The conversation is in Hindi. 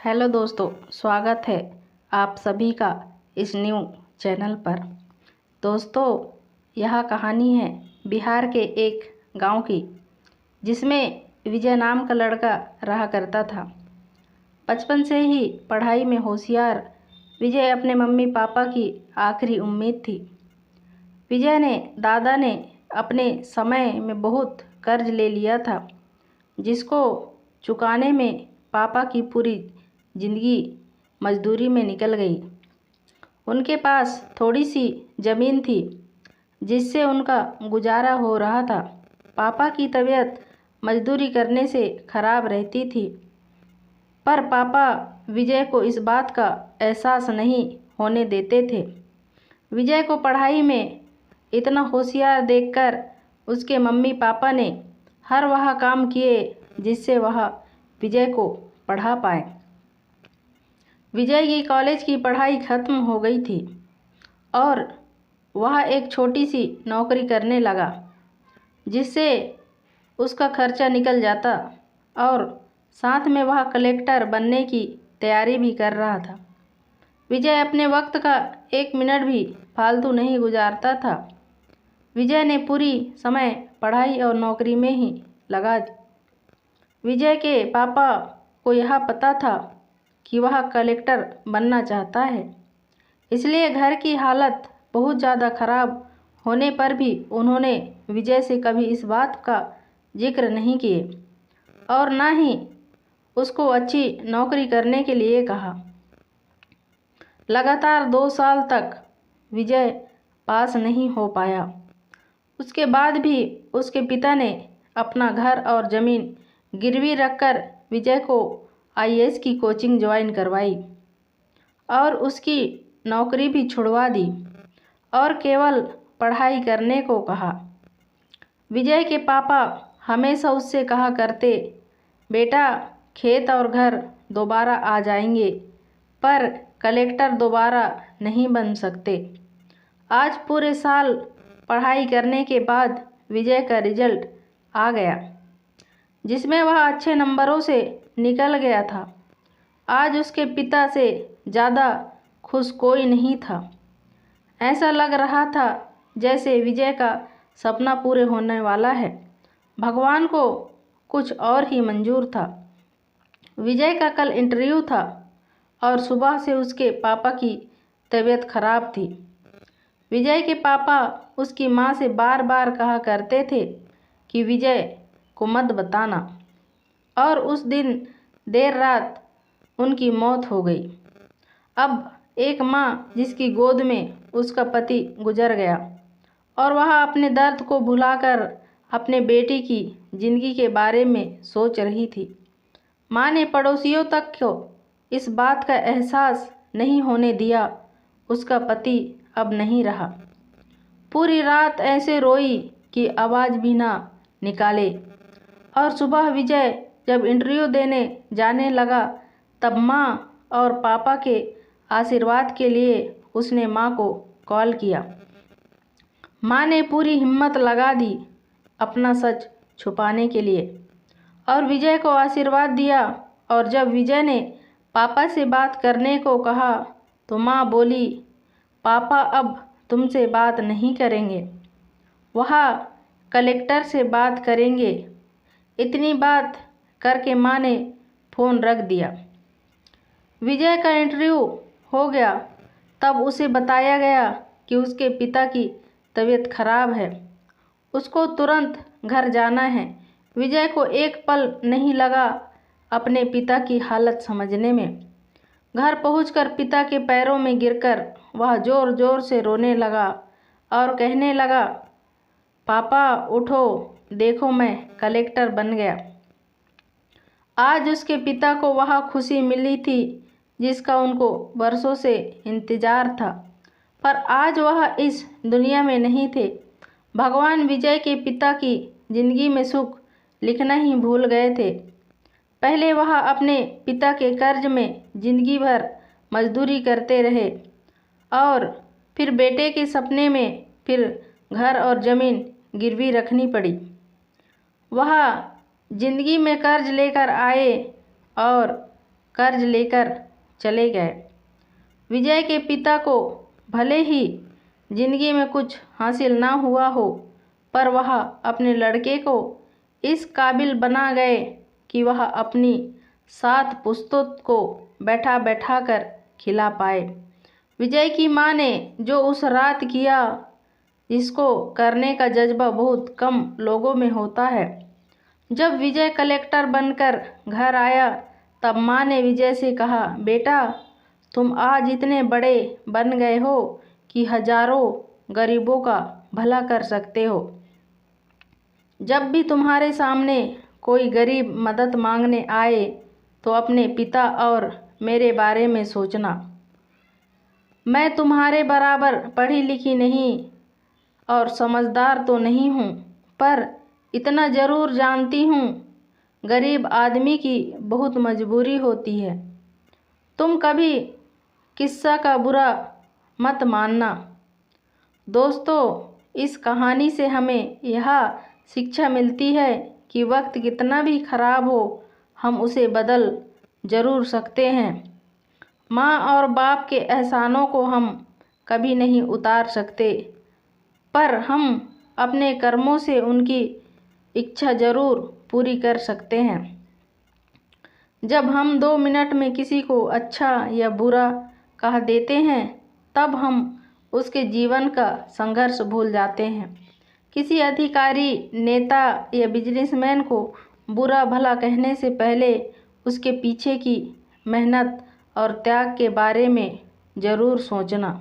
हेलो दोस्तों, स्वागत है आप सभी का इस न्यू चैनल पर। दोस्तों, यह कहानी है बिहार के एक गांव की, जिसमें विजय नाम का लड़का रहा करता था। बचपन से ही पढ़ाई में होशियार विजय अपने मम्मी पापा की आखिरी उम्मीद थी। विजय ने दादा ने अपने समय में बहुत कर्ज ले लिया था, जिसको चुकाने में पापा की पूरी जिंदगी मजदूरी में निकल गई। उनके पास थोड़ी सी ज़मीन थी, जिससे उनका गुजारा हो रहा था। पापा की तबीयत मजदूरी करने से खराब रहती थी, पर पापा विजय को इस बात का एहसास नहीं होने देते थे। विजय को पढ़ाई में इतना होशियार देखकर उसके मम्मी पापा ने हर वह काम किए जिससे वह विजय को पढ़ा पाए। विजय की कॉलेज की पढ़ाई ख़त्म हो गई थी और वह एक छोटी सी नौकरी करने लगा, जिससे उसका खर्चा निकल जाता और साथ में वह कलेक्टर बनने की तैयारी भी कर रहा था। विजय अपने वक्त का एक मिनट भी फालतू नहीं गुजारता था। विजय ने पूरी समय पढ़ाई और नौकरी में ही लगा दी। विजय के पापा को यह पता था कि वह कलेक्टर बनना चाहता है, इसलिए घर की हालत बहुत ज़्यादा खराब होने पर भी उन्होंने विजय से कभी इस बात का जिक्र नहीं किए और ना ही उसको अच्छी नौकरी करने के लिए कहा। लगातार 2 साल तक विजय पास नहीं हो पाया। उसके बाद भी उसके पिता ने अपना घर और ज़मीन गिरवी रखकर विजय को आईएएस की कोचिंग ज्वाइन करवाई और उसकी नौकरी भी छुड़वा दी और केवल पढ़ाई करने को कहा। विजय के पापा हमेशा उससे कहा करते, बेटा खेत और घर दोबारा आ जाएंगे, पर कलेक्टर दोबारा नहीं बन सकते। आज पूरे साल पढ़ाई करने के बाद विजय का रिजल्ट आ गया, जिसमें वह अच्छे नंबरों से निकल गया था। आज उसके पिता से ज़्यादा खुश कोई नहीं था। ऐसा लग रहा था जैसे विजय का सपना पूरे होने वाला है। भगवान को कुछ और ही मंजूर था। विजय का कल इंटरव्यू था और सुबह से उसके पापा की तबीयत खराब थी। विजय के पापा उसकी माँ से बार बार कहा करते थे कि विजय को मत बताना, और उस दिन देर रात उनकी मौत हो गई। अब एक माँ जिसकी गोद में उसका पति गुजर गया और वह अपने दर्द को भुलाकर अपने बेटी की जिंदगी के बारे में सोच रही थी। माँ ने पड़ोसियों तक को इस बात का एहसास नहीं होने दिया, उसका पति अब नहीं रहा। पूरी रात ऐसे रोई कि आवाज़ भी ना निकाले, और सुबह विजय जब इंटरव्यू देने जाने लगा तब माँ और पापा के आशीर्वाद के लिए उसने माँ को कॉल किया। माँ ने पूरी हिम्मत लगा दी अपना सच छुपाने के लिए और विजय को आशीर्वाद दिया। और जब विजय ने पापा से बात करने को कहा तो माँ बोली, पापा अब तुमसे बात नहीं करेंगे, वह कलेक्टर से बात करेंगे। इतनी बात करके माँ ने फ़ोन रख दिया। विजय का इंटरव्यू हो गया तब उसे बताया गया कि उसके पिता की तबीयत खराब है, उसको तुरंत घर जाना है। विजय को एक पल नहीं लगा अपने पिता की हालत समझने में। घर पहुंचकर पिता के पैरों में गिरकर वह ज़ोर ज़ोर से रोने लगा और कहने लगा, पापा उठो, देखो मैं कलेक्टर बन गया। आज उसके पिता को वह खुशी मिली थी जिसका उनको वर्षों से इंतज़ार था, पर आज वह इस दुनिया में नहीं थे। भगवान विजय के पिता की जिंदगी में सुख लिखना ही भूल गए थे। पहले वह अपने पिता के कर्ज में जिंदगी भर मजदूरी करते रहे और फिर बेटे के सपने में फिर घर और ज़मीन गिरवी रखनी पड़ी। वह जिंदगी में कर्ज लेकर आए और कर्ज लेकर चले गए। विजय के पिता को भले ही जिंदगी में कुछ हासिल ना हुआ हो, पर वह अपने लड़के को इस काबिल बना गए कि वह अपनी 7 पुश्तों को बैठा बैठा कर खिला पाए। विजय की माँ ने जो उस रात किया, इसको करने का जज्बा बहुत कम लोगों में होता है। जब विजय कलेक्टर बनकर घर आया, तब माँ ने विजय से कहा, बेटा, तुम आज इतने बड़े बन गए हो कि हजारों गरीबों का भला कर सकते हो। जब भी तुम्हारे सामने कोई गरीब मदद मांगने आए, तो अपने पिता और मेरे बारे में सोचना। मैं तुम्हारे बराबर पढ़ी लिखी नहीं और समझदार तो नहीं हूँ, पर इतना ज़रूर जानती हूँ, गरीब आदमी की बहुत मजबूरी होती है। तुम कभी किस्सा का बुरा मत मानना। दोस्तों, इस कहानी से हमें यह शिक्षा मिलती है कि वक्त कितना भी खराब हो, हम उसे बदल ज़रूर सकते हैं। माँ और बाप के एहसानों को हम कभी नहीं उतार सकते, पर हम अपने कर्मों से उनकी इच्छा ज़रूर पूरी कर सकते हैं। जब हम 2 मिनट में किसी को अच्छा या बुरा कह देते हैं, तब हम उसके जीवन का संघर्ष भूल जाते हैं। किसी अधिकारी, नेता या बिजनेसमैन को बुरा भला कहने से पहले उसके पीछे की मेहनत और त्याग के बारे में ज़रूर सोचना।